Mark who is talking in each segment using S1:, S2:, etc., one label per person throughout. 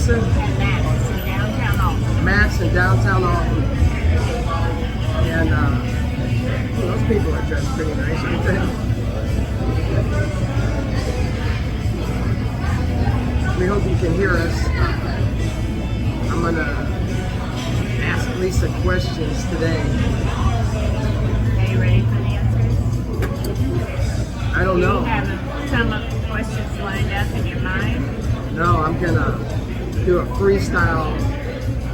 S1: Lisa?
S2: And Max in downtown Alton.
S1: Max in downtown Alton. And those people are dressed pretty nice, aren't they? We hope you can hear us. I'm going to ask Lisa questions today.
S2: Are you ready for the answers?
S1: I don't know.
S2: Do you have some questions lined up in your mind?
S1: No, I'm going to do a freestyle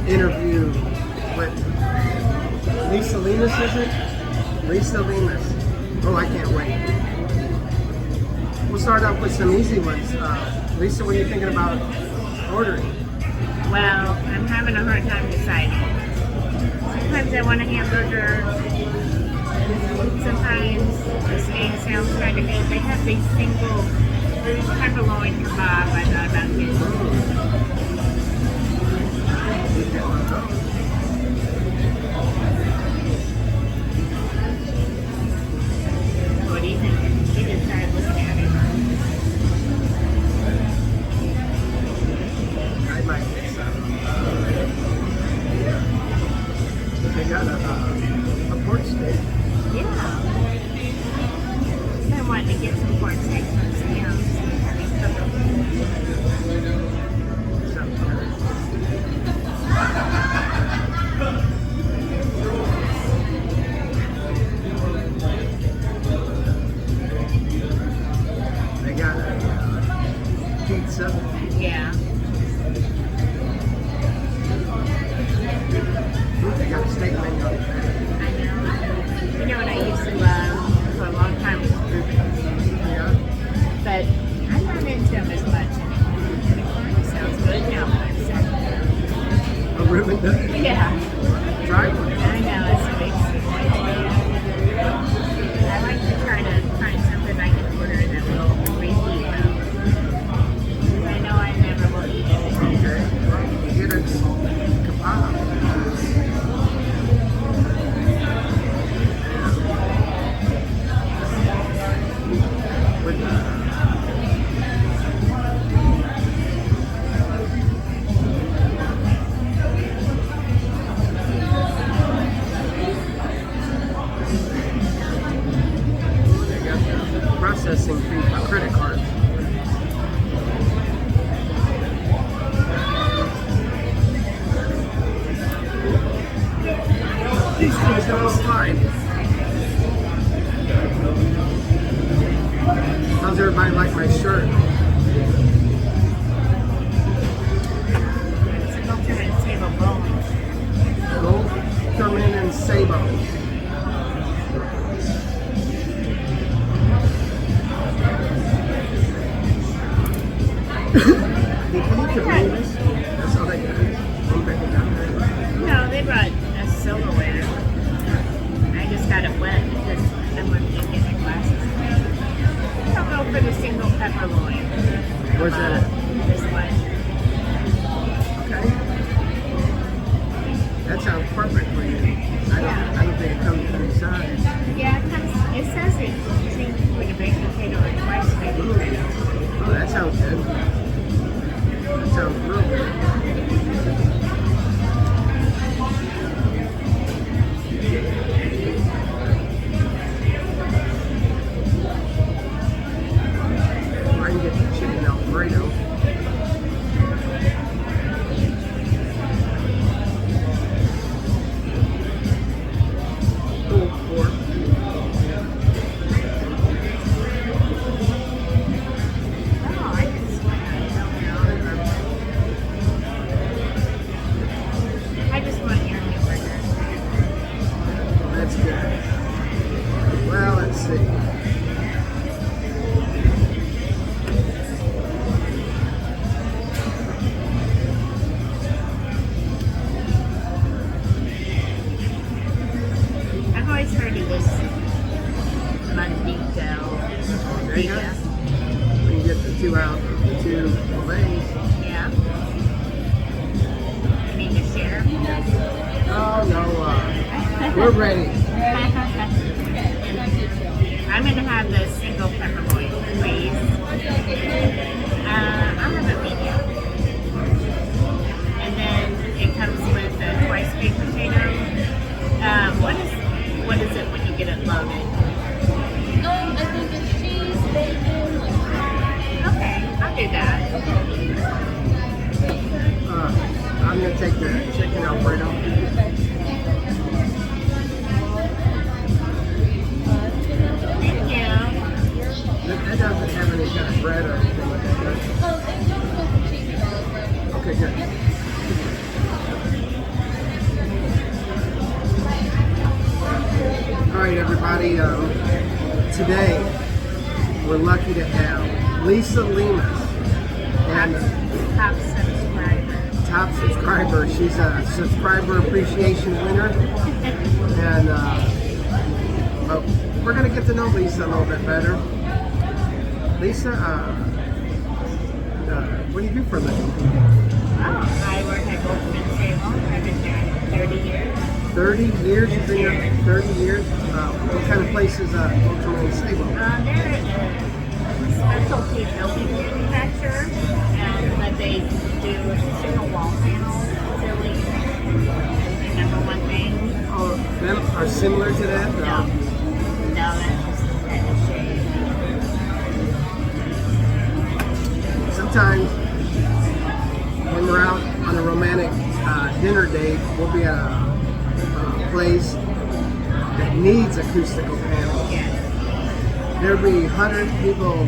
S1: interview with Lisa Lemus, is it? Lisa Lemus. Oh, I can't wait. We'll start off with some easy ones. Lisa, what are you thinking about ordering?
S2: Well, I'm having a hard time deciding. Sometimes I want a hamburger. Sometimes the steak sounds kind of good. They have these single pepperoni kebab I thought about getting. What do you think? You just started looking at it.
S1: I might get some. They got a pork steak.
S2: Yeah. I wanted to get some pork steak from Sam's.
S1: Sounds good. They got a pizza.
S2: Yeah.
S1: They got a steak menu on the back.
S2: I know. You know what I used to love for a long time was Rubens.
S1: Yeah.
S2: But I'm not into them as much anymore. It sounds good now that I've said
S1: A Reuben does.
S2: that. Yeah.
S1: Try one.
S2: I know, it's a big I like to try to find something I can order that will reheat them. Because I know I never will eat it.
S1: Okay. Well, you get a kebab. With they got the processing fee for credit cards. These things don't slide. How's everybody like my shirt?
S2: It's a ultimate table bone.
S1: Gold, Thurman, and Sabo. Did you eat the Venus? That's all they got. One back down there.
S2: No, they brought a silverware. I just got it wet because I'm looking at getting my glasses. I'll go for the single pepperoni.
S1: Where's that at?
S2: This one.
S1: Okay. That sounds perfect for you. I don't think it comes in any size.
S2: Yeah, it says it seems with a baked potato or twice baked potato.
S1: Oh, that sounds good. That sounds real good. I can get the chicken Alfredo. Pulled pork.
S2: Oh, I can swear. I just want your hamburger.
S1: That's good. Well, let's see.
S2: I've always heard of this Mundito.
S1: There you go. We can get the 2 ounce, the 2 fillets.
S2: Yeah. You mean to share?
S1: Oh no, we're ready.
S2: I'm going to have the single pepperoni, please. I'll have a medium.
S1: take the chicken Alfredo.
S2: Thank you.
S1: That doesn't have any kind of bread or anything like that. Okay, good. All right, everybody. Today we're lucky to have Lisa Lemus, and top subscriber. She's a subscriber appreciation winner, and we're gonna get to know Lisa a little bit better. Lisa, what do you do for a living?
S2: I work at Alton. I've been there 30 years.
S1: 30 years? You've been here 30 years? What kind of place is Alton stable?
S2: They're a specialty building manufacturer, but they do single wall panels, ceilings, the number one thing.
S1: Oh, them are similar to that?
S2: No, that's just that shade.
S1: Sometimes when we're out on a romantic dinner date, we'll be at a place that needs acoustical panels.
S2: Yes.
S1: There'll be 100 people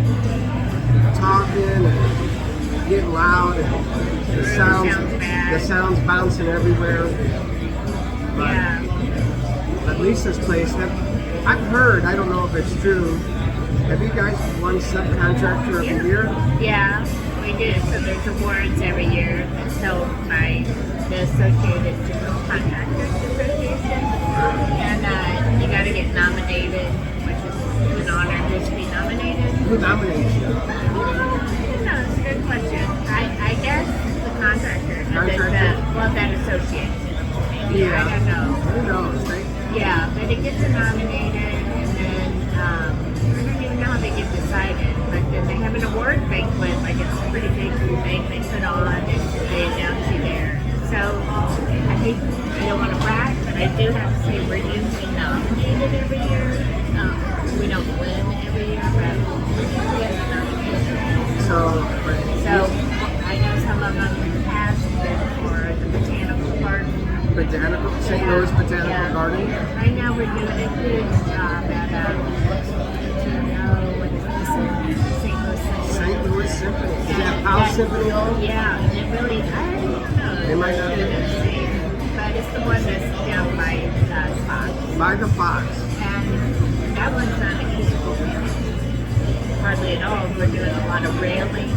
S1: talking and getting loud, and the sounds bouncing everywhere.
S2: Yeah.
S1: At Lisa's place, I've heard, I don't know if it's true, have you guys won subcontractor of the year?
S2: Yeah, we do. So there's awards every year that's held by the Associated General Contractors Association. And you got to get nominated, which is an honor just to be nominated.
S1: Who nominates you?
S2: No, it's a good question. I guess the contractor. That association. Maybe, I don't know.
S1: Who knows, right?
S2: Yeah, but it gets nominated, and then I don't even know how they get decided. But then they have an award banquet, like it's a pretty big thing they put on, and they announce you there. So I don't want to brag, but I do have to say we're usually nominated every year. We don't win every year, but we get nominated.
S1: So
S2: I know some of them in the past have been for the botanical park.
S1: St. Louis Botanical Garden?
S2: Right now we're doing a good job at St. Louis Symphony.
S1: St. Louis Symphony. Is that House Symphony Hall?
S2: Yeah, and it really, I don't know.
S1: They might not be.
S2: But it's the one that's down by Fox.
S1: By the Fox.
S2: And that one's not an musical panel. Hardly at all. We're doing a lot of railing.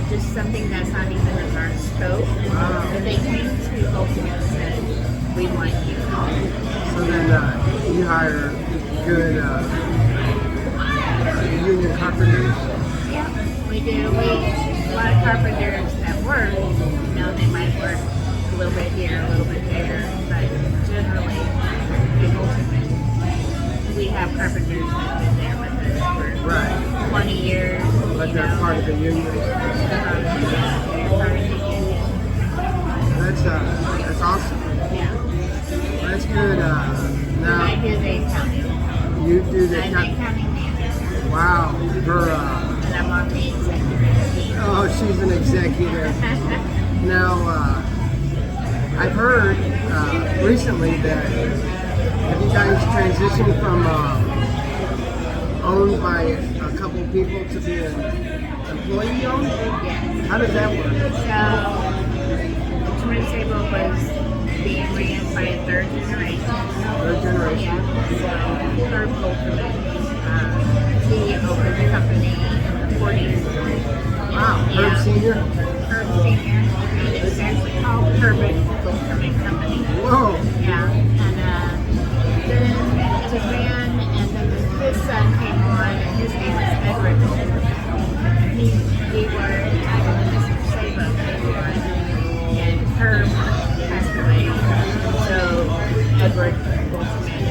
S2: Just something that's not even in our scope. But they came to Alton and said, we want you.
S1: So then you hire good union carpenters?
S2: Yeah, we do. A lot of carpenters that work, they might work a little bit here, a little bit there, but generally, we have carpenters that have been there with us for 20 years.
S1: But they're part of the union. That's awesome.
S2: Yeah.
S1: That's good.
S2: And I do the accounting.
S1: You do the
S2: I'm the accounting manager.
S1: Wow.
S2: And I'm on the executive team.
S1: Oh, she's an executive. Now, I've heard recently that have you guys transitioned from owned by a couple of people to be an employee owned?
S2: Yes.
S1: How does that work?
S2: So, the Twin Table was being ran by a third generation.
S1: Third generation?
S2: Yeah. So, Herb Golterman, he opened the company in the 40s.
S1: Wow.
S2: Yeah.
S1: Herb Senior?
S2: Herb Senior. And it's actually called Herbert Golterman Company.
S1: Whoa.
S2: Yeah. And then it ran, and then his son came on, and his name was Edward Golterman. He worked at the Mr. Sabo before, and Herb passed away. So Edward Golterman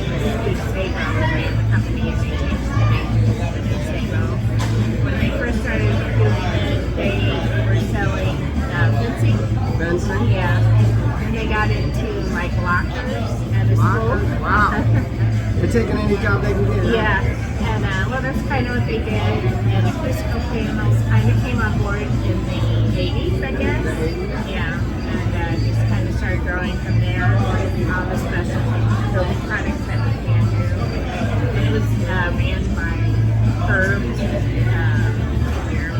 S2: was Sabo ran the company, and they changed the name to Sabo. When they first started doing it, they were selling fencing.
S1: Fencing?
S2: Yeah. And they got into like lockers at the school.
S1: Wow. They're taking any job they can get.
S2: Yeah. And that's kind of what they did. And acoustical panels kind of came on board in the 80s, I guess.
S1: The 80s?
S2: Yeah. and just kind of started growing from there. All the special building products that we can do. It was ran by Herb Jr.,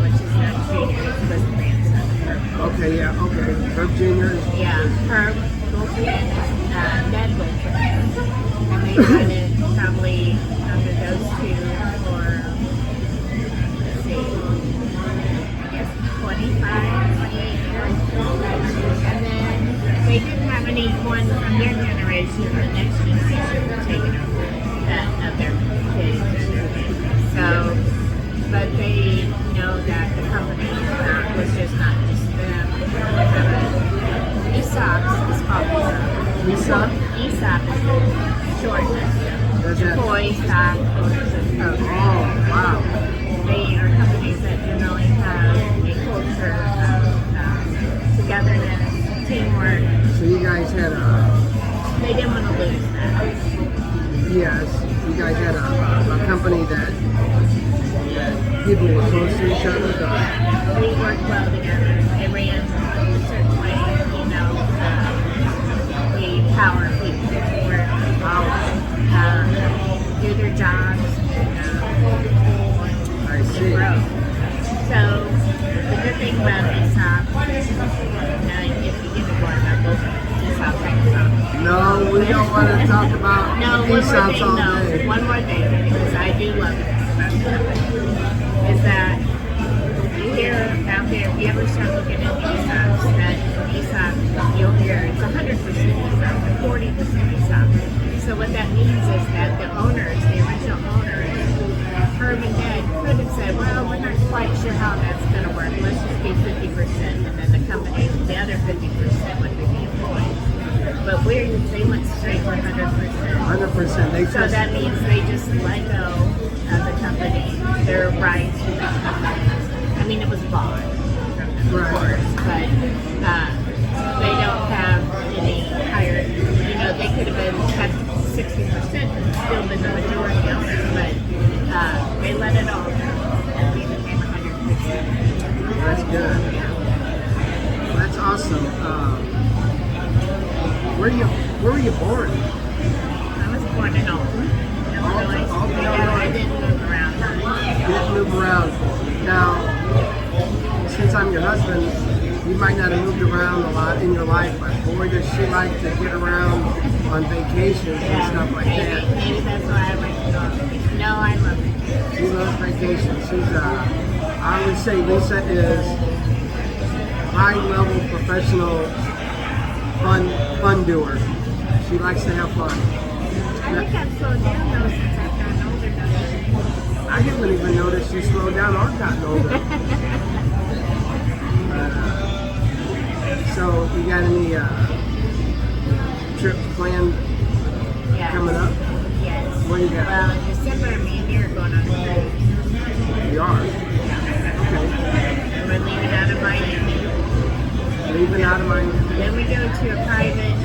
S2: which is Junior, was the grandson of Herb.
S1: Okay, yeah, okay. Herb Jr.
S2: Yeah, Herb Goldfield and Ned Goldfield. And they run it probably under those two for, let's see, I guess 25, 28 years. And then they didn't have anyone from their generation, the next generation, taking over that of their kids. So, but they know that the company was just not just them. ESOP is called
S1: ESOP?
S2: ESOP is shortness.
S1: Does that-
S2: Employee stock ownership
S1: Oh,
S2: program.
S1: wow.
S2: They are companies that generally have a culture of togetherness, teamwork.
S1: So you guys had a,
S2: They didn't want to lose that.
S1: yes, you guys had a company that people were close to each other.
S2: We worked well together. They ran a certain way, you know. We empower people to work, do their jobs,
S1: I see.
S2: and grow. So the good thing about ESOP, if you give me more about both ESOP right now.
S1: No, we don't want to talk about
S2: No, one more
S1: ESOPs
S2: thing
S1: all
S2: though.
S1: day.
S2: One more thing, because I do love this about the company, is that you hear out there, if you ever start looking at ESOPs, that ESOP, you'll hear it's 100% ESOP, 40% ESOP. So what that means is that the owners, the original owners, Herb and Ned could have said, well, we're not quite sure how that's going to work. Let's just do 50%, and then the company, the other 50% would be the employees. But they went straight for 100%.
S1: 100%. They
S2: So
S1: just,
S2: that means they just let go of the company, their rights to the company. I mean, it was bought from them, of
S1: Right.
S2: course, but they don't have any higher, you know, they could have been kept 60% and still been the majority owner, but they let it all go and we became 100%.
S1: that's good. That's awesome. Where were you born?
S2: I was born in Alton, Illinois.
S1: Alton,
S2: Yeah, I
S1: Illinois.
S2: didn't move around much.
S1: You didn't move around. Now, since I'm your husband, you might not have moved around a lot in your life, but boy, does she like to get around on vacations and stuff like that.
S2: Maybe that's why I went to go on vacation. No, I love it.
S1: She loves vacations. She's, I would say Lisa is high-level professional fun doer. She likes to have fun.
S2: I think I've slowed down though since I've gotten older. Though.
S1: I haven't even noticed you slowed down or gotten older. So, you got any trips planned
S2: Yes.
S1: coming up?
S2: Yes.
S1: What do you got?
S2: Well, in December, me and you are going on a cruise.
S1: We are. Okay.
S2: And we're leaving out of Miami.
S1: Leaving out of my.
S2: Then we go to a private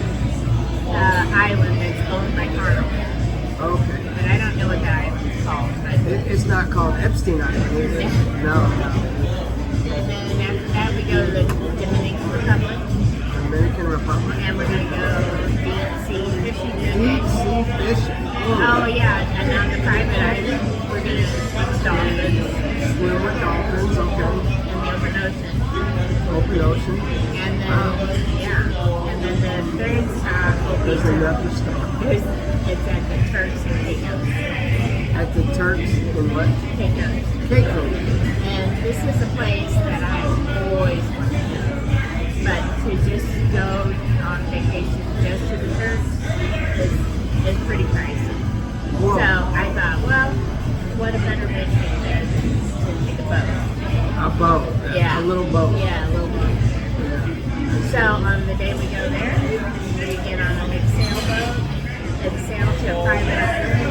S2: island that's owned by Carnival.
S1: Okay.
S2: But I don't know what the island's called. But
S1: It's not called Epstein Island, is it? No.
S2: and then after that, we go to the Dominican Republic.
S1: Dominican Republic.
S2: And we're going to go deep sea fishing.
S1: Deep sea fishing.
S2: Oh yeah, and on the private island, we're going to swim dolphins
S1: Swim with dolphins, okay.
S2: in the open ocean.
S1: Open ocean.
S2: And then, yeah, and then the third stop will be
S1: There's another stop.
S2: it's at the Turks and Caicos.
S1: At the Turks in what?
S2: Caicos.
S1: Caicos.
S2: And this is a place that I always wanted to go. But to just go on vacation just to the Turks is pretty pricey.
S1: Whoa.
S2: So I thought, well, what a better vacation there than to take a boat.
S1: A boat.
S2: Yeah.
S1: A little boat.
S2: Yeah, a little boat.
S1: Yeah.
S2: So on the day we go there, we get on a big sailboat and sail to a private island,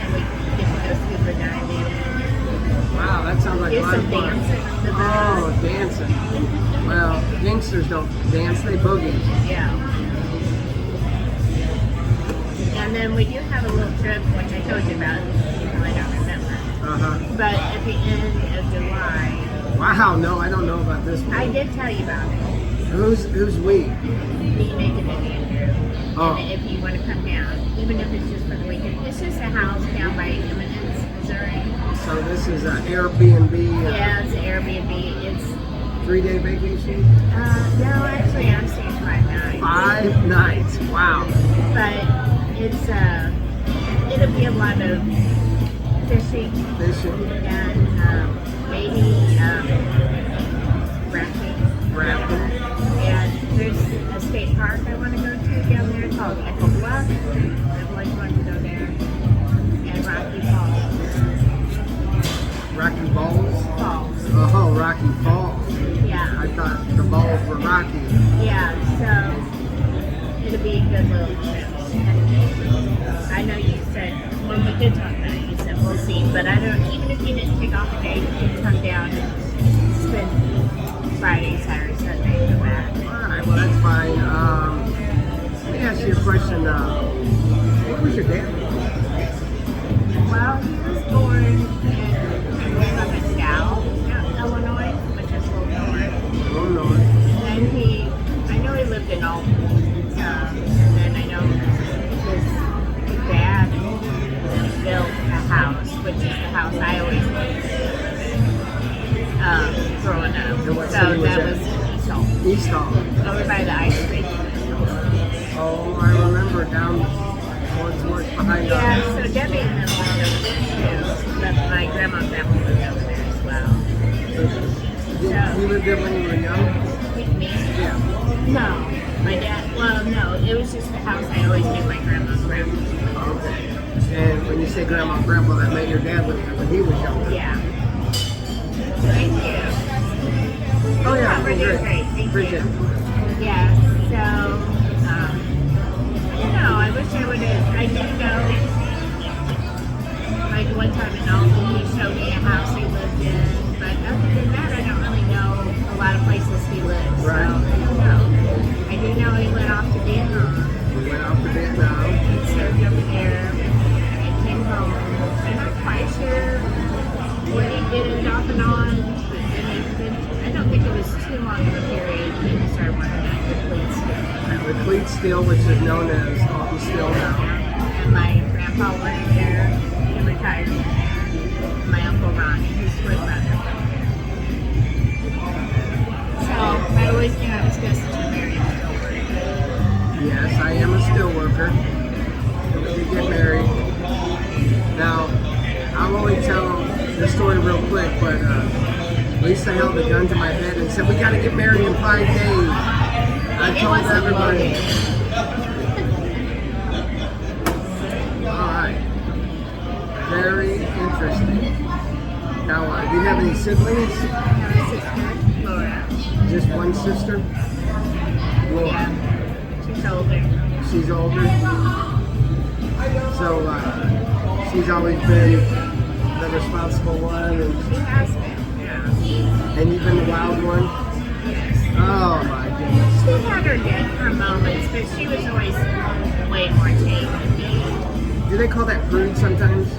S2: and we get to go scuba diving.
S1: Wow, that sounds like
S2: Do
S1: a lot
S2: some
S1: of fun.
S2: dancing on the boat.
S1: Oh, dancing. Well, gangsters don't dance, they boogie.
S2: Yeah. And then we do have a little trip, which I told you about, even though I don't remember.
S1: Uh-huh.
S2: But at the end of July,
S1: Wow, no, I don't know about this one.
S2: I did tell you about it.
S1: Who's we?
S2: Me, Nathan, and Andrew.
S1: Oh.
S2: And if you want to come down, even if it's just for the weekend, it's just a house down by Eminence, Missouri.
S1: So this is an Airbnb.
S2: Yeah, it's an Airbnb. It's
S1: 3-day vacation.
S2: no, actually, I'm staying 5 nights.
S1: 5 nights. Wow.
S2: But it's it'll be a lot of fishing
S1: Fishing,
S2: and maybe rafting. And there's a state park I want to go to down there called Echo Bluff. I've always wanted to go there. And Rocky
S1: Rocky Balls.
S2: Falls.
S1: Oh, Rocky Falls.
S2: Yeah.
S1: I thought the balls were rocky.
S2: Yeah, so it'll be a good little trip. I know you said, when we did talk about it, you said we'll see, but I don't, even if you didn't take off a day, you can come down and spend Friday, Saturday, Sunday, and go back.
S1: Alright, well that's fine. Let me ask you a question. What was your dad?
S2: Well, he was born in McDowell, Illinois, which is a little north.
S1: Oh no.
S2: And then I know he lived in Alton, and then I know his dad built a house, which is the house I always lived in growing up.
S1: And what
S2: So
S1: city was
S2: that
S1: that?
S2: was East Alton,
S1: East Hall.
S2: over by the ice cream.
S1: Oh, I remember down towards behind
S2: Yeah,
S1: us.
S2: so Debbie and them lived over there too, but my grandma and grandpa lived over there as well.
S1: You lived there when you were young?
S2: Me?
S1: Yeah.
S2: No, my dad. Well, no, it was just the house I always knew my grandma and grandpa.
S1: Okay. And when you say grandma and grandpa, that meant your dad lived there when he was younger.
S2: Yeah. Thank you.
S1: Oh yeah,
S2: We're doing great. Thank
S1: Bridget.
S2: you. Yeah. So, I wish I would have. I did go. Like one time in Alton, he showed me a house he lived in. But other than that, I don't really know a lot of places he lives. So
S1: Right.
S2: I don't know. I do know he went off to Vietnam.
S1: We went off to Vietnam.
S2: He served over there and came home. I'm not quite sure what he did it off and on, but then I don't think it was too long of a period. He started working at the police.
S1: At the Cleat Steel, which is known as Alton Steel now.
S2: And my grandpa worked there. He retired from there. And my uncle Ronnie, his twin brother. So I always knew I was destined to marry a still worker.
S1: Yes, I am a steel worker. We did get married. Now, I'll only tell the story real quick, but Lisa held the gun to my head and said, "We got to get married in 5 days." I
S2: It
S1: told
S2: wasn't
S1: everybody.
S2: loaded.
S1: All right. Very interesting. Now, do you have any siblings?
S2: I have a sister, Laura.
S1: Just one sister? Laura.
S2: Yeah, she's older.
S1: She's older. So she's always been the responsible one,
S2: She has been, yeah.
S1: and you've been the wild one.
S2: Yes.
S1: Oh my goodness.
S2: She had her moments, but she was always way more tame than me.
S1: Do they call that prude sometimes?
S2: I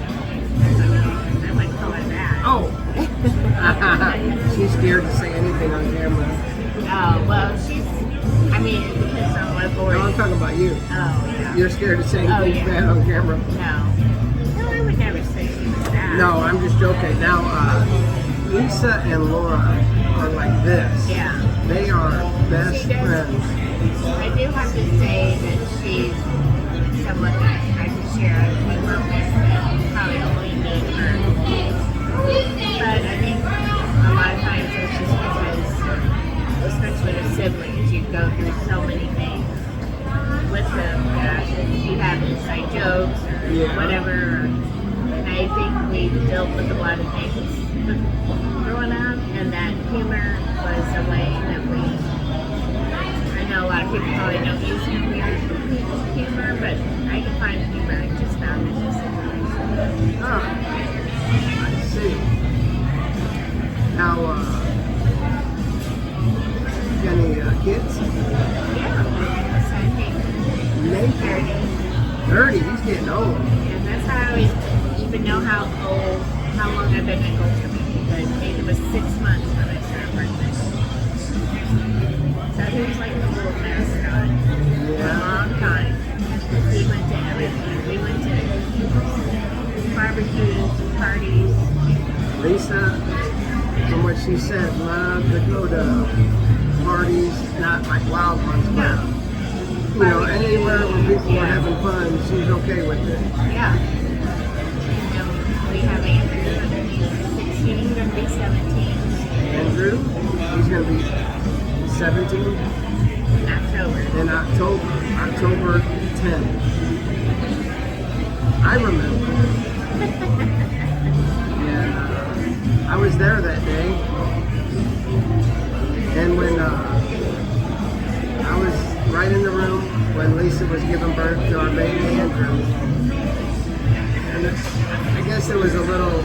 S2: wouldn't call her that.
S1: Oh. She's scared to say anything on camera.
S2: Oh, well, I mean, it depends on what board.
S1: No, I'm talking about you.
S2: Oh, yeah.
S1: You're scared to say
S2: Oh,
S1: anything
S2: yeah.
S1: bad on camera.
S2: No. No, I would never say she was that.
S1: No, I'm just joking. Now, Lisa and Laura are like this.
S2: Yeah.
S1: They are best
S2: She does.
S1: friends.
S2: I do have to say that she's someone that I can share a humor with and probably only me and her. But I think a lot of times it's just because, especially with siblings, you go through so many things with them that you have inside jokes or
S1: Yeah.
S2: whatever. And I think we dealt with a lot of things growing up, and that humor was a way that I know a lot of people probably don't use humor, but I can find humor in just about any situation.
S1: Oh, I see. Now, you got any kids?
S2: Yeah, so I think
S1: Nathan. 30. He's getting old.
S2: and that's how I always even know how long I've been at Ultimate, because Nathan was 6 months when I started working. So he was like the little mascot for a
S1: Yeah.
S2: long time. He went to everything. We went to barbecues, parties.
S1: Lisa, from what she said, loved to go to parties, not like wild ones, but
S2: No.
S1: you know, anywhere where people were having fun, she's okay with it.
S2: Yeah. And we have Andrew, and he's 16, going to be 17
S1: Andrew, he's going to be 17
S2: in October.
S1: in October 10th. I remember. And I was there that day. And when I was right in the room when Lisa was giving birth to our baby Andrew. And I guess there was a little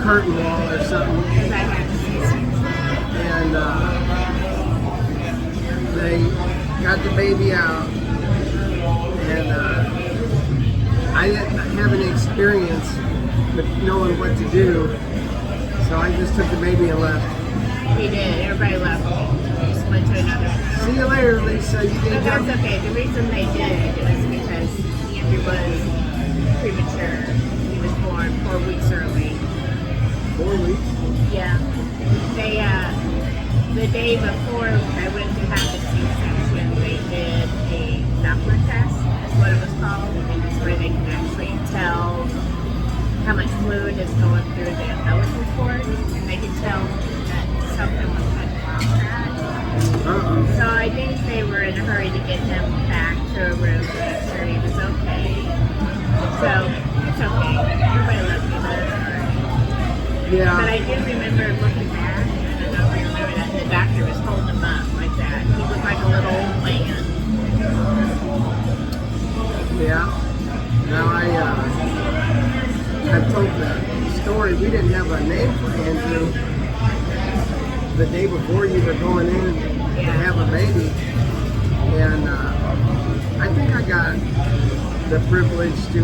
S1: curtain wall or something.
S2: Because I had C-section.
S1: And they got the baby out. And I didn't have any experience with knowing what to do. So I just took the baby and left.
S2: He did. Everybody left. He just went to another room.
S1: See you later, Lisa. You
S2: But
S1: did
S2: that's
S1: good.
S2: okay. The reason they did was because Andrew was premature. He was born 4 weeks early.
S1: 4 weeks.
S2: Yeah. They, the day before I went to have the C-section, they did a Doppler test, is what it was called. It's where they can actually tell how much fluid is going through the umbilical cord, and they can tell that something was kind of wrong with that.
S1: Uh-oh.
S2: So I think they were in a hurry to get him back to a room to make sure he was okay. So it's okay. Everybody loves me, but it's all right. But
S1: Yeah.
S2: I do remember looking back, I don't know if you remember that, the doctor was holding him up like that. He looked like a little old man.
S1: Yeah. Now I've told the story. We didn't have a name for Andrew the day before you were going in to have a baby. And I think I got the privilege to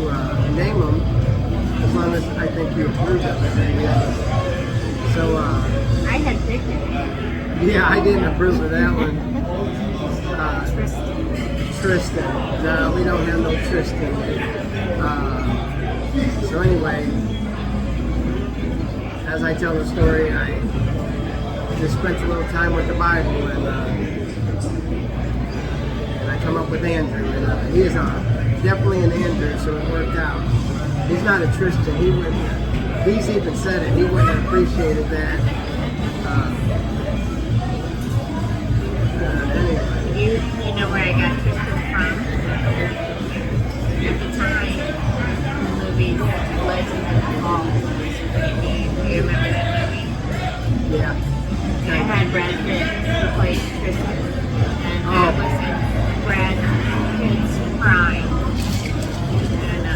S1: name him as long as I think you approved of it. So,
S2: I had picked it.
S1: yeah, I didn't approve of that one.
S2: Tristan.
S1: Tristan. No, we don't have no Tristan. So anyway, as I tell the story, I just spent a little time with the Bible, and I come up with Andrew. And he is definitely an Andrew, so it worked out. He's not a Tristan. He wouldn't. He's even said it. He wouldn't have appreciated that. Anyway.
S2: You know where I got Tristan from? At the time, the movie Legend of the Hall was pretty big. Do you remember that movie?
S1: Yeah.
S2: I had Brad Pitt who played Tristan. And that was in Brad Pitt's prime. And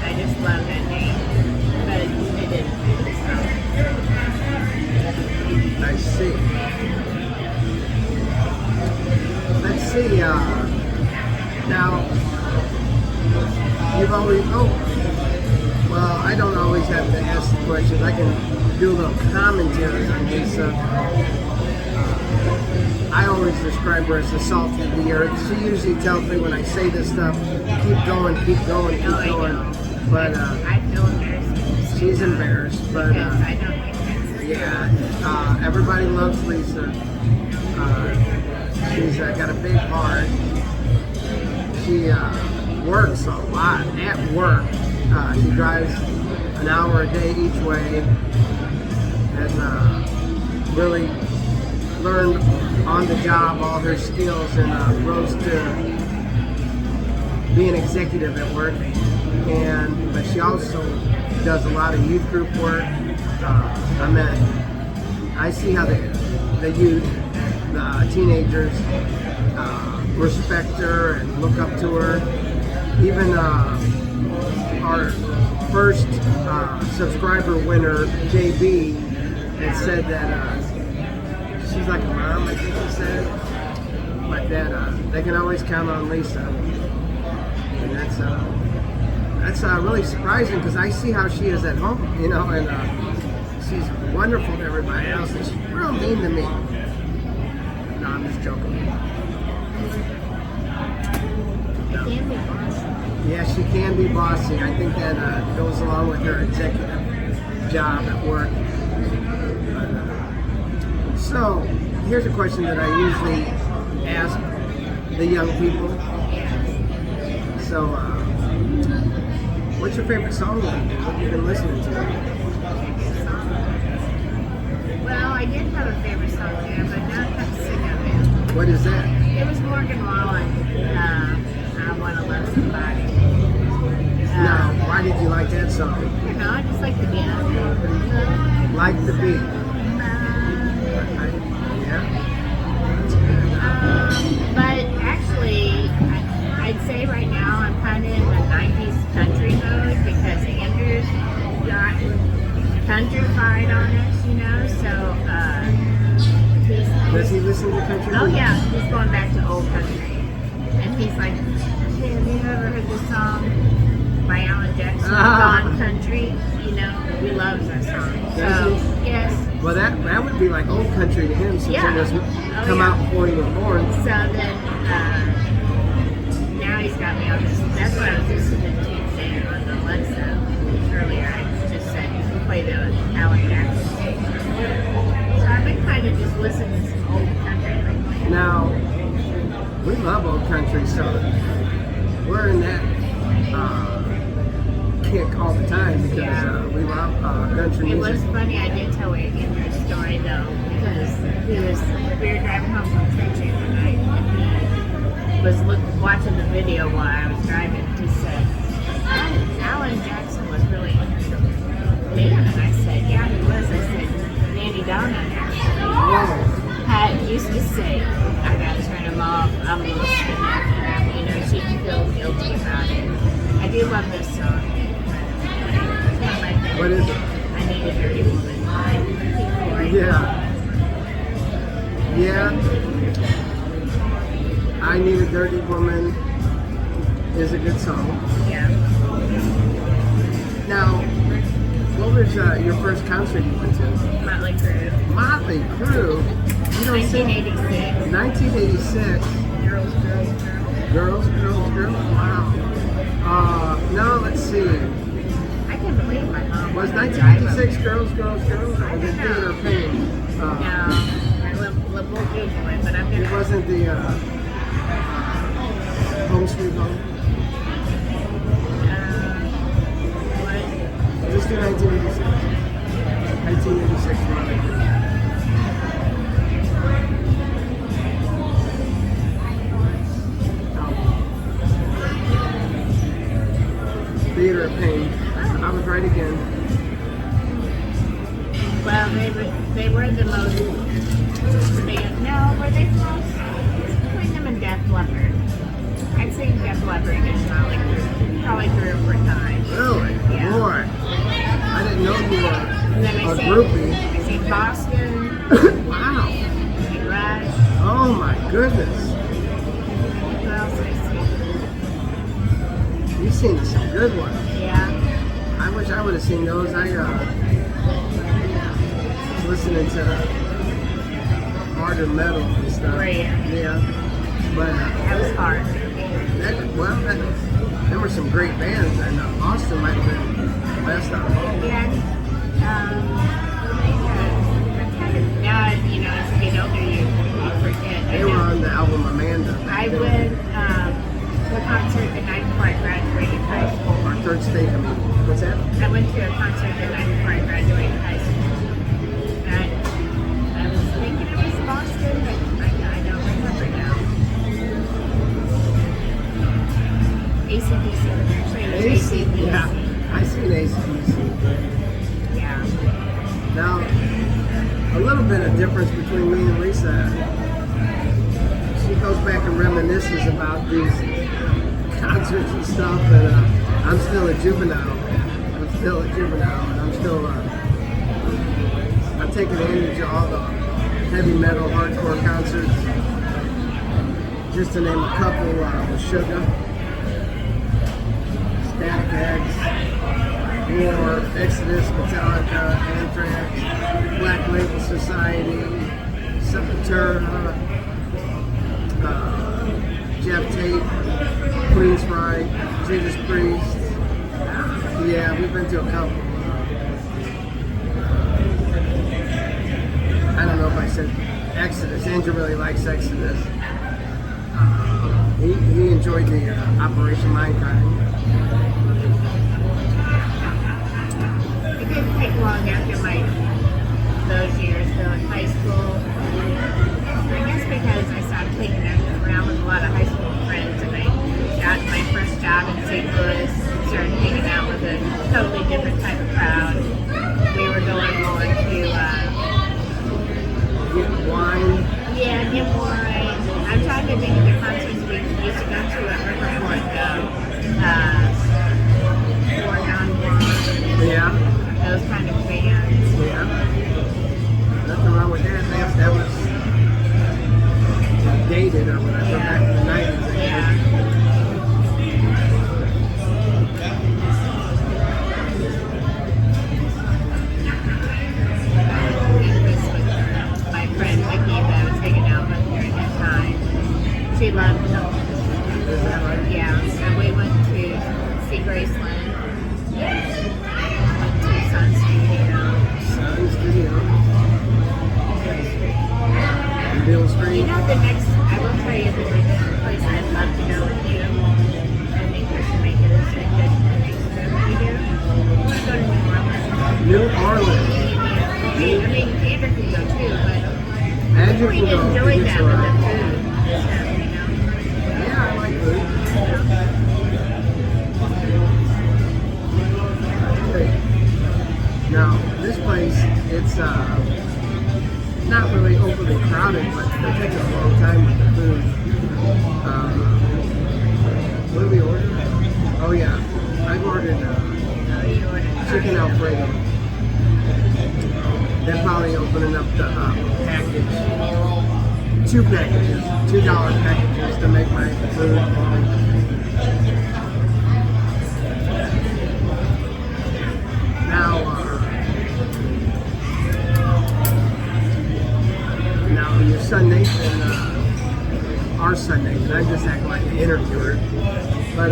S2: I just love that name. But it didn't fit, so.
S1: I see. Let's see. Now, you've always. Oh, well, I don't always have to ask the questions. I can do a little commentary on Lisa. I always describe her as the salt of the earth. She usually tells me when I say this stuff, keep going, keep going, keep going. But
S2: I feel embarrassed.
S1: she's embarrassed. But
S2: Because I don't think that's
S1: yeah, everybody loves Lisa. She's got a big heart. She works a lot at work. She drives an hour a day each way, and really learned on the job all her skills, and rose to be an executive at work. But she also does a lot of youth group work. I see how the youth, the teenagers, respect her and look up to her. Even our first subscriber winner, JB, had said that she's like a mom, I think he said, but that they can always count on Lisa. And that's really surprising because I see how she is at home, you know, and she's wonderful to everybody else, and she's real mean to me. No, I'm just joking.
S2: It can be awesome.
S1: Yeah, she can be bossy. I think that goes along with her executive job at work. So, here's a question that I usually ask the young people. So, what's your favorite song lately? What have you been listening to?
S2: Well, I did have a favorite song there, but now I have to sing of it.
S1: What is that?
S2: It was Morgan Wallen. I Want to Love Somebody.
S1: Now, why did you like that song?
S2: You know, I just like the beat.
S1: Like the beat. Yeah.
S2: But actually, I'd say right now I'm kind of in the 90s country mode because Andrew's gotten countrified on us, you know, so
S1: Does he listen to country?
S2: oh yeah, he's going back to old country. And he's like, hey, have you ever heard this song by Alan Jackson, Gone Country? You know, he loves that song.
S1: Does
S2: So,
S1: he?
S2: yes.
S1: Well, that would be like old country to him since
S2: Yeah.
S1: it was
S2: Oh,
S1: come
S2: yeah.
S1: out before you were born.
S2: So then, now he's got me on this. That's what I was listening to today on the Alexa earlier. I just said, play the Alan Jackson tape. So I've been kind of just listening to some old country lately.
S1: Now, we love old country, so we're in that kick all the time because
S2: Yeah.
S1: we love country
S2: It
S1: music.
S2: was funny. I did tell Andrew a story though because we were driving home from church the other night and he was watching the video while I was driving. He said, Alan Jackson was really man, and I said, yeah, he was. I said, Nanny Donna actually
S1: Whoa.
S2: used to say, I gotta turn him off. I'm listening to that. You know, she feels guilty about it. I do love this song. It's one of my favorites.
S1: What is it?
S2: I Need a Dirty Woman by Pink Floyd.
S1: Yeah. Yeah. I Need a Dirty Woman is a good song.
S2: Yeah.
S1: Now, what was your first concert you went to?
S2: Motley Crue.
S1: Motley Crue. You don't sing.
S2: 1986.
S1: 1986.
S2: Girls, girls, girls.
S1: Girls, girls, girls. Wow. Now let's see.
S2: I can't believe my mom
S1: Was
S2: wanted to drive
S1: 1986
S2: up.
S1: Girls, Girls, Girls? Or was it Theater of Pain?
S2: No. We'll Google it, but I'm
S1: It
S2: gonna.
S1: wasn't the Home Sweet Home.
S2: What?
S1: Just do 1986. 1986. Theater of Pain. I was right again.
S2: Well, they were the most. No, were they close? Between them and Def Leppard. I'd say Def Leppard is Motley Crue. Probably 3 or 4 times.
S1: Really?
S2: Yeah.
S1: Boy. I didn't know you were
S2: And then
S1: a
S2: I
S1: groupie.
S2: seen Boston,
S1: Wow.
S2: and Rush.
S1: Oh my goodness.
S2: Who else I
S1: You've seen some good ones.
S2: see? Yeah.
S1: I wish I would have seen those. I was listening to harder metal and stuff.
S2: Were you?
S1: Yeah. But
S2: That was hard.
S1: there were some great bands, and Austin might have been the best out of all.
S2: Yeah. Now, you know, as you get older, you forget.
S1: They were on the album Amanda.
S2: I went to a concert the night before I graduated high school.
S1: Our third state. I mean, what's that?
S2: I went to a concert the night before I graduated high school. And I was thinking it was Boston, but I don't remember now. AC/DC. Actually, it was AC/DC.
S1: Yeah. I seen ACDC.
S2: Yeah.
S1: Now, a little bit of difference between me and Lisa. She goes back and reminisces about these concerts and stuff, and I'm still a juvenile. And I'm still, I'm taking advantage of all the heavy metal, hardcore concerts. Just to name a couple, with Sugar, Static X, War, Exodus, Metallica, Anthrax, Black Label Society, Sepultura, right. Judas Priest. Yeah, we've been to a couple. I don't know if I said Exodus. Andrew really likes Exodus. He enjoyed the Operation Mindcrime.
S2: It didn't take long after those years though in high school. I guess because I started taking around with a lot of high school friends and I got my first job in St. Louis and started hanging out with a totally different type of crowd. We were going more to
S1: Get wine.
S2: yeah, get wine. I'm trying to think of the concerts we used to go to at Riverport Oregon One,
S1: Yeah.
S2: those kind of bands.
S1: Yeah. Nothing wrong with that. That was dated or whatever back in the 90s.
S2: Yeah. My friend Vicky that I was hanging out with during that time. She loved them.
S1: Is that right?
S2: Yeah, so we went to see Graceland. Went to Sun Studio.
S1: Sun Studio. Bill Street.
S2: You know the next, I will tell you the next place I'd love to go with you. I think we should make it as a good next trip. You do? I want to go to New Orleans.
S1: New Orleans.
S2: I mean, Andrew can go too, but
S1: Andrew
S2: we
S1: can go.
S2: enjoyed
S1: He
S2: that
S1: gets
S2: with the
S1: around.
S2: food and stuff, you know?
S1: Yeah, I like food. Hey. Now, this place, it's not really overly crowded, but they're taking a long time with the food. What do we order? Oh yeah, I ordered
S2: Oh, you ordered
S1: chicken Alfredo. They're probably opening up the package. 2 packages, $2 packages to make my food. Now your son Nathan, our son Nathan, I'm just acting like an interviewer, but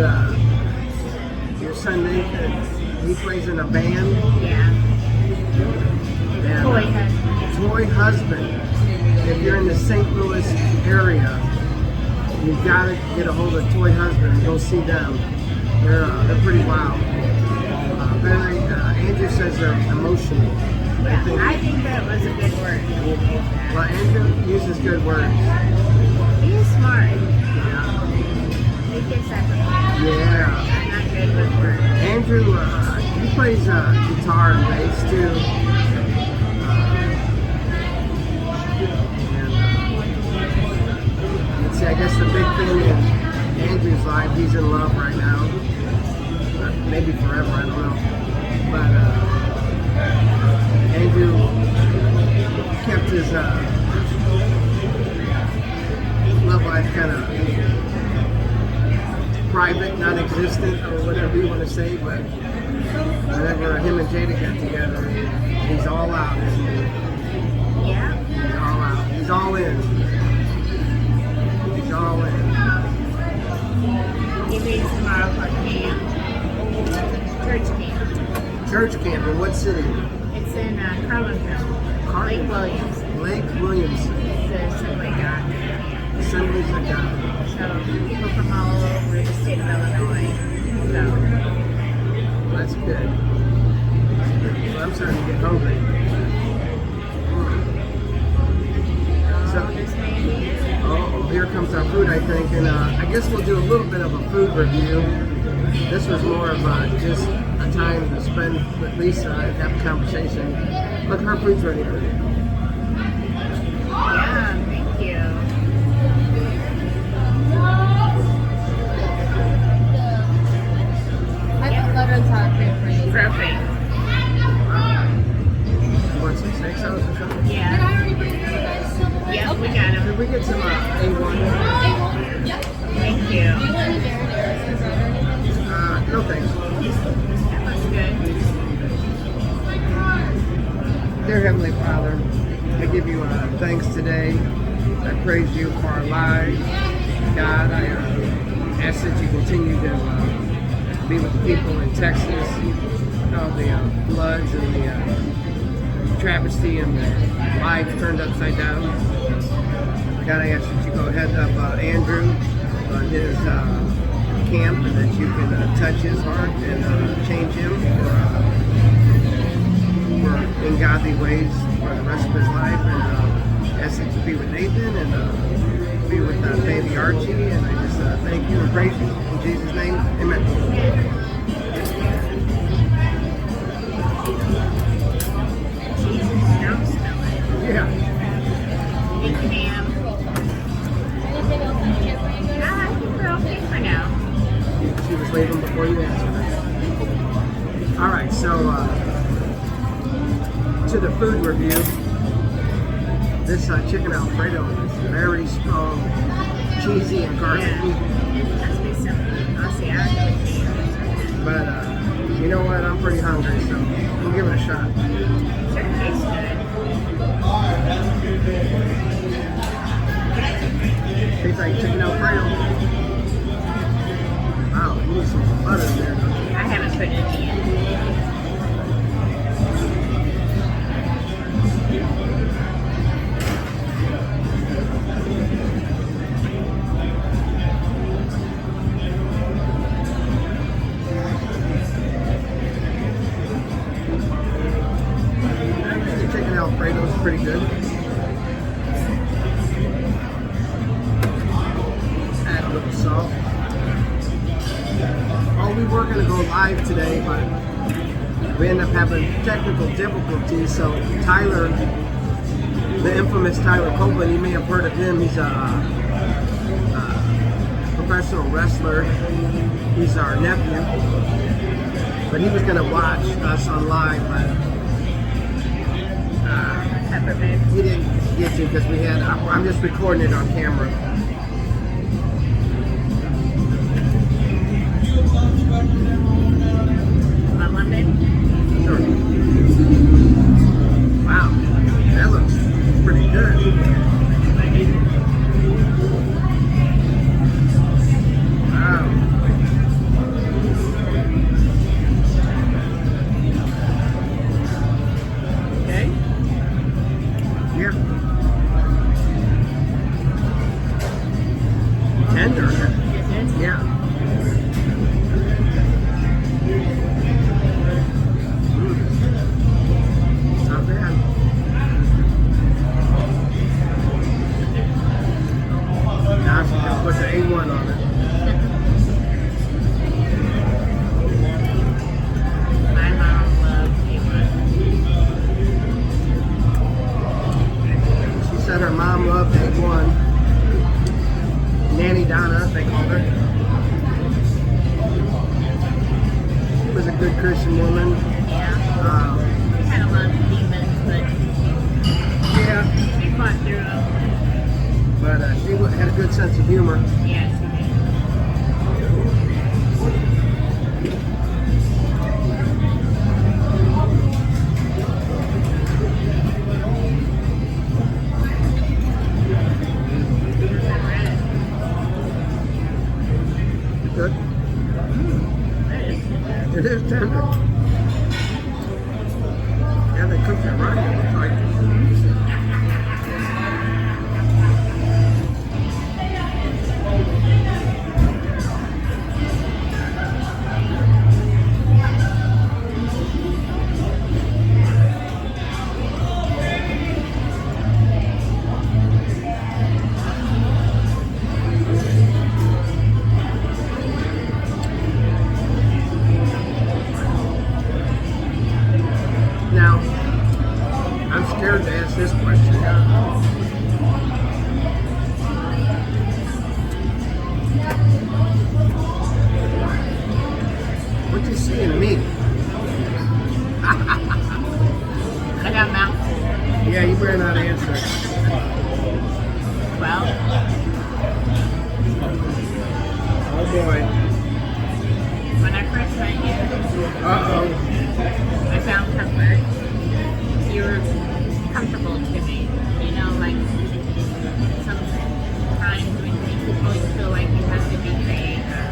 S1: your son Nathan, he plays in a band.
S2: Yeah.
S1: And,
S2: Toy Husband.
S1: Toy Husband. If you're in the St. Louis area, you've got to get a hold of Toy Husband and go see them. They're pretty wild. Andrew says they're emotional.
S2: Yeah, I think that was a good word.
S1: Well, Andrew uses good words.
S2: He is smart.
S1: Yeah.
S2: He gets that from me.
S1: Yeah.
S2: I'm not good with words.
S1: Andrew, he plays guitar and bass too. Let's see, I guess the big thing in Andrew's life, he's in love right now. Maybe forever, I don't know. But Andrew kept his love life kind of private, non-existent, or whatever you want to say, but whenever him and Jada get together, he's all out.
S2: Yeah.
S1: He's all out. He's all in. He's all in.
S2: He leaves tomorrow for camp. Church camp.
S1: Church camp in what city?
S2: It's in Carlinville. Lake Williams.
S1: Lake Williams.
S2: It's the Assembly of God.
S1: Assemblies of God.
S2: So people from all over the state of Illinois. So
S1: That's good. Well, I'm starting to get hungry. So,
S2: this may be it.
S1: oh, here comes our food, I think, and I guess we'll do a little bit of a food review. This was more of just a time to spend with Lisa and have a conversation. Look, her food's ready.
S2: Yeah, thank you.
S3: I put butter and sour cream for you.
S2: Perfect.
S1: What's it, 6 hours or something?
S3: Did I
S2: Yeah.
S3: already bring you guys?
S2: Yeah, we got him.
S1: Did we get some A1?
S3: Yep.
S2: Thank you.
S3: Do you want any marinara or anything?
S1: No thanks.
S2: That looks good.
S1: Dear Heavenly Father, I give you thanks today. I praise you for our lives. God, I ask that you continue to be with the people in Texas, all the floods and the travesty and the lives turned upside down. God, I ask that you go ahead of Andrew on his camp, and that you can touch his heart and change him for in godly ways for the rest of his life. And ask that you be with Nathan and be with baby Archie. And I just thank you and praise you in Jesus' name. Amen. Yeah.
S2: Thank you, ma'am.
S3: Anything else I can get for you guys?
S2: I think we're okay for now.
S1: She was leaving before you answered her. All right, so to the food review. This chicken Alfredo is very strong, cheesy and garlicky.
S2: That's me simple. I'll see. I really can.
S1: But you know what? I'm pretty hungry, so we'll give it a shot.
S2: Sure tastes good.
S1: Tastes like chicken Alfredo. Wow, you need some butter in there, don't you?
S2: I haven't put it in yet.
S1: Chicken Alfredo is pretty good. Add a little salt. Oh, we were going to go live today, but we ended up having technical difficulties. So Tyler, the infamous Tyler Copeland, you may have heard of him. He's a professional wrestler. He's our nephew. But he was going to watch us on live, but he didn't get to because we had. I'm just recording it on camera.
S2: Want one, babe?
S1: Sure. Wow, that looks pretty good. Wow. Okay. Yeah. Tender. Yeah. Not bad. Now she's gonna put the A1 on it.
S2: My mom loves A1.
S1: She said her mom loved A1. Nanny Donna, they called her. She was a good Christian woman.
S2: Yeah. Had a lot of demons, but
S1: Yeah,
S2: she fought through them.
S1: but she had a good sense of humor.
S2: Yes, she did.
S1: Good. It is tender. Yeah, they cooked it right. It looks like. Now, I'm scared to ask this question. What you see in me?
S2: I got a mouthful.
S1: Yeah, you better not answer.
S2: Well,
S1: Oh boy.
S2: when I first met you,
S1: Uh-oh.
S2: I found comfort. You were comfortable to me. You know, like sometimes when people feel like you have to be fake or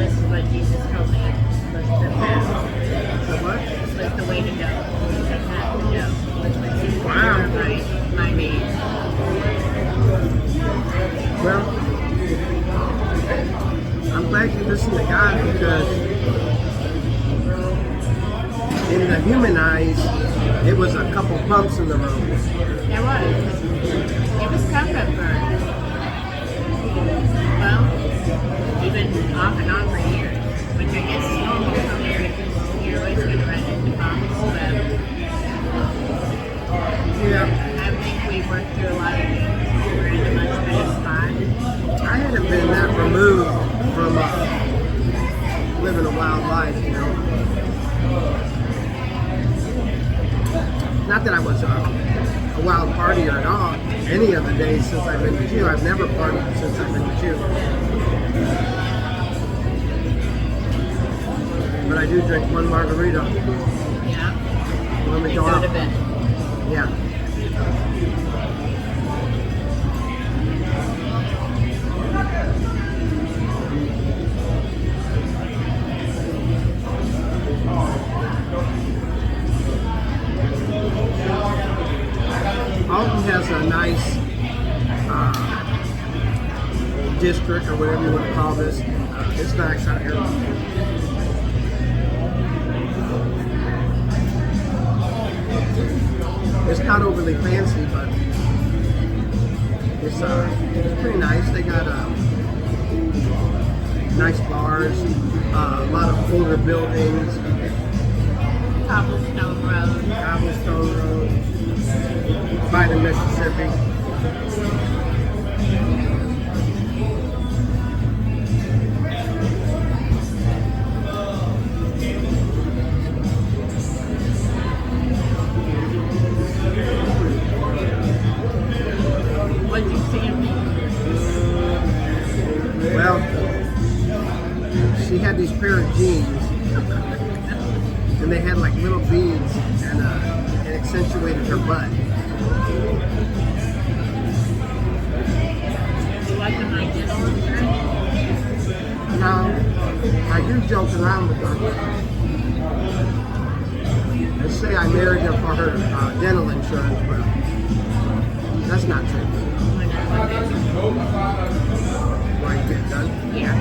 S2: this is what Jesus told me was the best.
S1: So what?
S2: This was the way to go. And not to go.
S1: Wow.
S2: My name.
S1: Well, I'm glad you listened to God because in the human eyes, it was a couple bumps in the road.
S2: There was. It was tough at first. Well, even off and on for years, which I guess is normal for marriage. You're always going to run into bumps, but
S1: Yeah.
S2: I think we worked through a lot of things. We're in a much better spot.
S1: I hadn't been that removed from living a wild life, you know. Not that I was a wild partier at all. Any of the days since I've been with you, I've never partied since I've been with you. But I do drink one margarita
S2: Yeah.
S1: when we
S2: And
S1: go
S2: go
S1: out.
S2: to bed.
S1: Yeah. Alton has a nice district, or whatever you want to call this. It's nice out here. It's not overly fancy, but it's pretty nice. They got nice bars, a lot of older buildings,
S2: Cobblestone Road.
S1: cobblestone road by the Mississippi.
S2: What did you see him?
S1: Well, she had these pair of jeans, and they had like little beads, and it accentuated her butt.
S2: You like the my dental insurance?
S1: Now, I do joke around with her. I say I married her for her dental insurance, but that's not true. Why you get done?
S2: Yeah.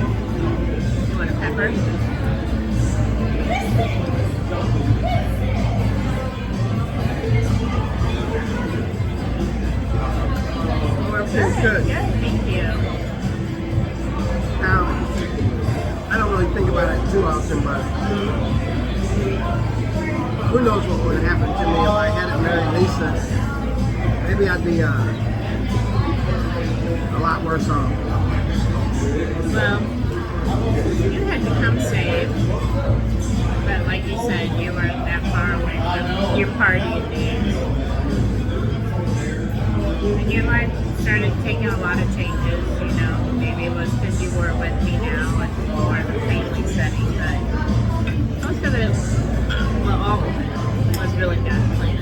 S2: You want a pepper? More
S1: Tastes good.
S2: Good, thank you.
S1: Now, I don't really think about it too often, but who knows what would have happened to me if I hadn't married Lisa? Maybe I'd be a lot worse off.
S2: Well, you had become saved, but like you said, you weren't that far away from your partying days. And your life started taking a lot of changes, you know. Maybe it was because you were with me now and more of a family setting, but most of it, well, all of it, was really God's plan.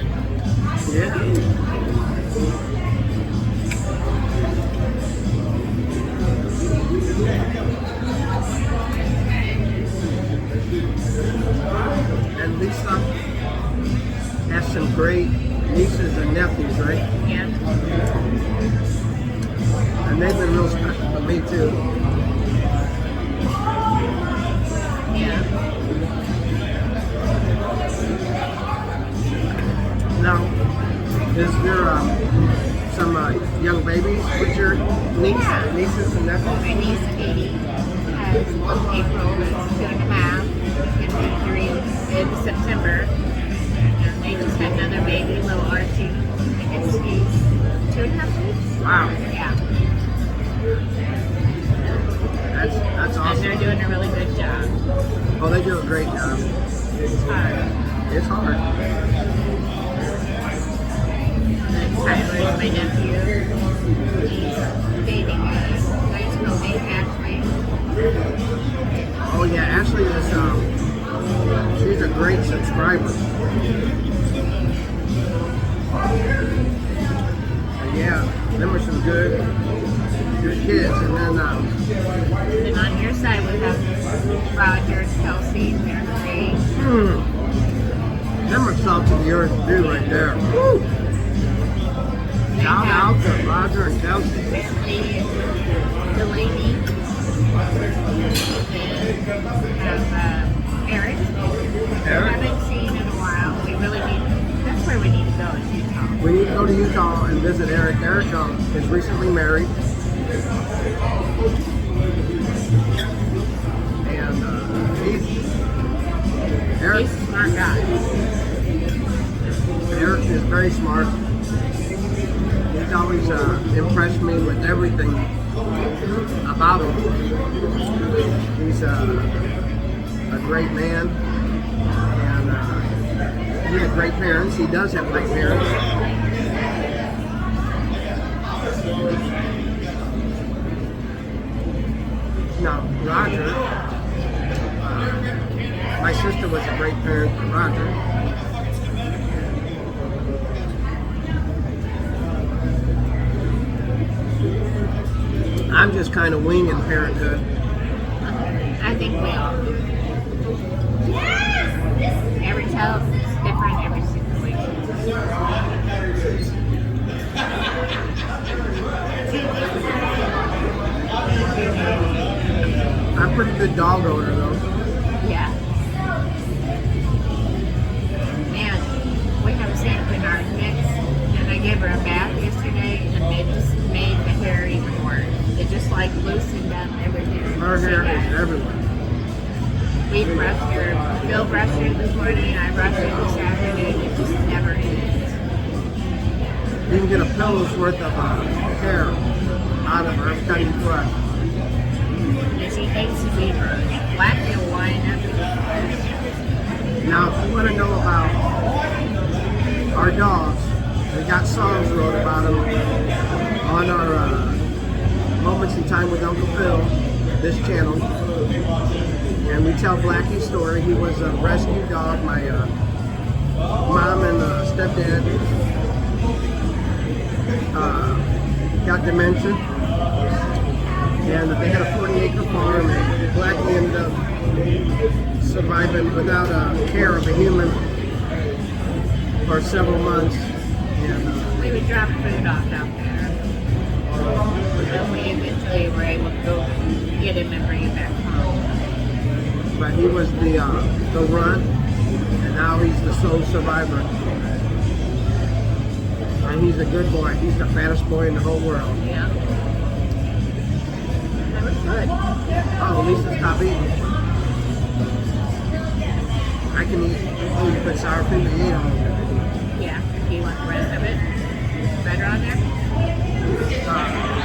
S1: Yeah. And Lisa has some great nieces and nephews, right?
S2: Yeah.
S1: And they've been real special to me too.
S2: Yeah.
S1: Now, is there some young babies with your
S2: Yeah.
S1: nieces and nephews?
S2: My niece Katie has April that's 2.5 and then 3 in September. And they just had another baby, little Archie. I guess he's 2.5 weeks.
S1: Wow,
S2: Yeah.
S1: that's
S2: And
S1: awesome.
S2: they're doing a really good job.
S1: Oh, they do a great job.
S2: It's hard.
S1: It's hard.
S2: And Tyler's my nephew. He's dating a nice girl named Ashley.
S1: Oh yeah, Ashley is she's a great subscriber. And yeah, them are some good kids. And then
S2: And on your side we have Roger, Kelsey, they're great.
S1: Them are salt to the earth dude right there. Woo! Shout out to Roger and Kelsey.
S2: Delaney. And Eric.
S1: Eric?
S2: Haven't seen in a while. We really need. That's where we need to go is Utah.
S1: We need to go to Utah and visit Eric. Eric is recently married. And Eric,
S2: He's a smart guy.
S1: Eric is very smart. He's always impressed me with everything about him. He's a great man, and he had great parents. He does have great parents. Now, Roger, my sister was a great parent for Roger. I'm just kind of winging parenthood.
S2: I think we all do. Every child is different, every situation.
S1: I'm a pretty good dog owner, though.
S2: Yeah. Man, we have a Saint Bernard mix, and I gave her a bath yesterday, and it just made the hair even worse. It just like loosened up everything.
S1: Her hair is everywhere.
S2: We brushed her, Bill brushed her this morning, I brushed her this afternoon, it just never ends.
S1: You can get a pillow's worth of hair out of her every time you brush.
S2: And she hates to be brushed. Black and white and
S1: Now, if you want to know about our dogs, we got songs wrote about them on our Moments in Time with Uncle Phil, this channel. And we tell Blackie's story. He was a rescue dog. My mom and stepdad got dementia. And they had a 40-acre farm, and Blackie ended up surviving without care of a human for several months. And
S2: we would drop food off out there. And we eventually were able to go get him and bring him back home.
S1: but he was the runt, and now he's the sole survivor. And he's a good boy. He's the fattest boy in the whole world.
S2: Yeah. That was good.
S1: Oh, Lisa, stop eating. I can eat. Oh, you put sour cream and eat on it.
S2: Yeah. Do you want the rest of it? Butter on there?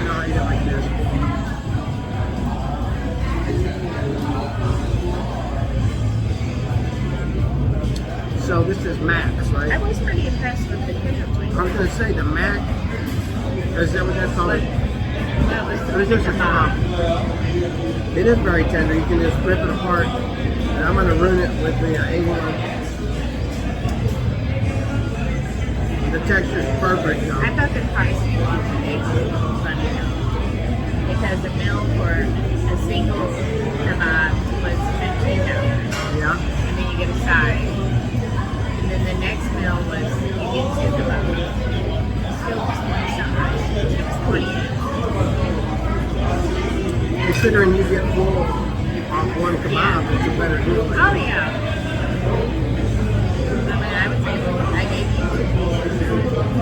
S1: No, I eat it like this. So this is Max, right?
S2: I was pretty impressed with the dinner
S1: I was going to say the Mac. Is that what that's called?
S2: That was
S1: Or is this a kebab? It is very tender. You can just rip it apart. And I'm going to ruin it with the A1. The texture is perfect,
S2: I
S1: though.
S2: thought the pricing on the table was funny though, because the meal for a single kebab was $15,
S1: Yeah.
S2: and then you get a side, and then the next meal was you get two kebabs. Still was 20 something. It was 20 cents.
S1: Considering you get full off one kebab, it's a better deal.
S2: Oh yeah. I mean, I was able. I gave you two.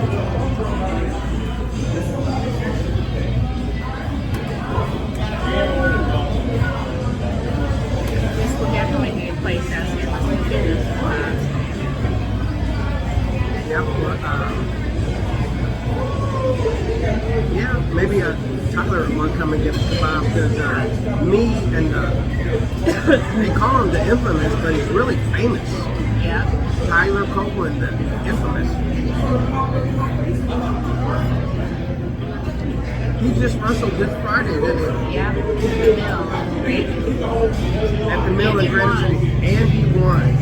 S2: This will definitely be a place out here. Let's look at this.
S1: Yeah, maybe Tyler will come and get a kebab because me and they call him the infamous, but he's really famous.
S2: Yeah.
S1: Tyler Copeland, the infamous. He just wrestled this Friday, didn't he?
S2: Yeah.
S1: At the mill in Granite City, and he won.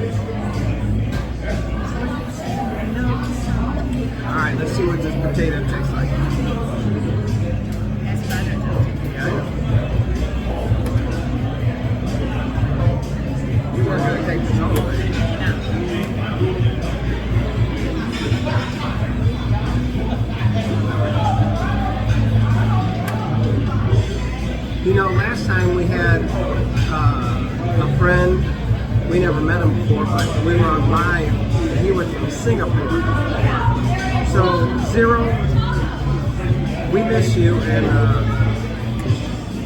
S1: All right, let's see what this potato tastes like.
S2: That's butter though.
S1: Yeah, I know. You weren't gonna take this all away. You know, last time we had a friend, we never met him before, but we were on live, and he was from Singapore. So, Zero, we miss you, and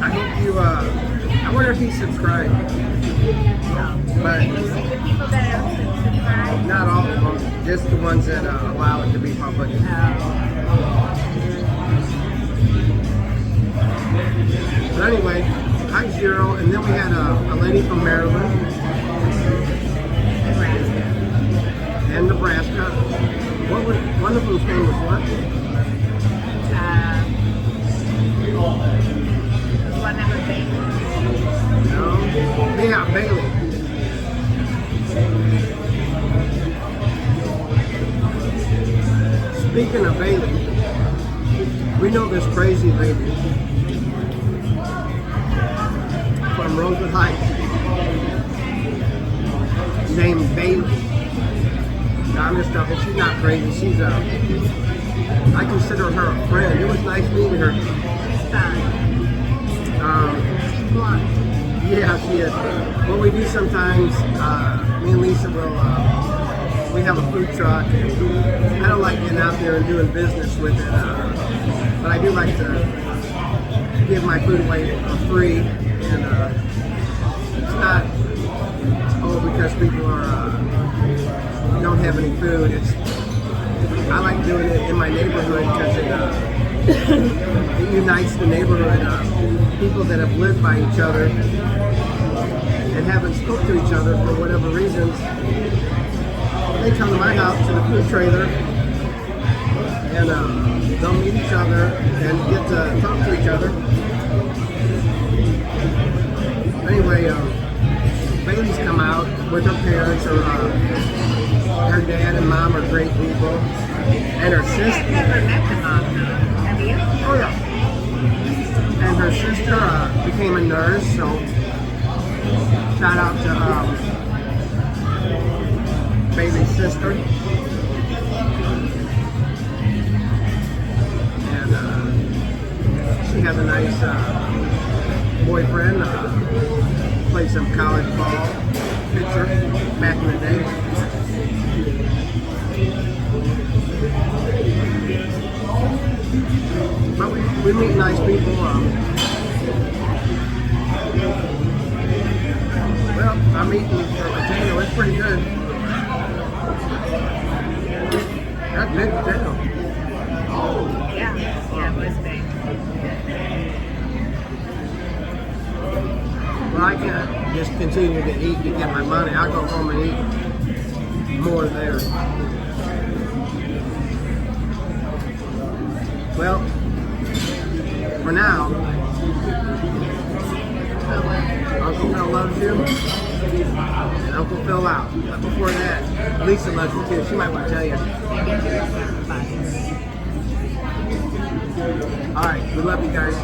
S1: I hope you, I wonder if he subscribed. But
S2: Can you see the people that are subscribed?
S1: not all of them, just the ones that allow it to be public. But anyway, hi Zero, and then we had a lady from Maryland and Nebraska. What was one of them's name was what?
S2: One of the babies.
S1: No, yeah, Bailey. Speaking of Bailey, we know this crazy lady from Rosewood Heights named Bailey. No, I'm just joking. She's not crazy. She's I consider her a friend. It was nice meeting her.
S2: She's fine. She's blonde.
S1: Yeah, she is. What we do sometimes, me and Lisa will, we have a food truck, and I don't like getting out there and doing business with it, but I do like to give my food away for free, and it's not, because people don't have any food. I like doing it in my neighborhood because it unites the neighborhood. People that have lived by each other and haven't spoke to each other for whatever reasons, they come to my house to the food trailer, and they'll meet each other and get to talk to each other. Anyway, Bailey's come out with her parents, or her dad and mom are great people, and her
S2: I've
S1: sister.
S2: never met the mom though. Have you?
S1: Oh yeah. And her sister became a nurse, so shout out to Bailey's sister. And she has a nice boyfriend. Played some college ball pitcher back in the day. But we meet nice people. Well, I'm eating for potato. It's pretty good. That's big potato.
S2: Yeah. Yeah, it was big.
S1: Well, I can't just continue to eat to get my money. I'll go home and eat more there. Well, for now, Uncle Phil loves you, and Uncle Phil out. But before that, Lisa loves you too. She might want to tell you. All right, we love you guys.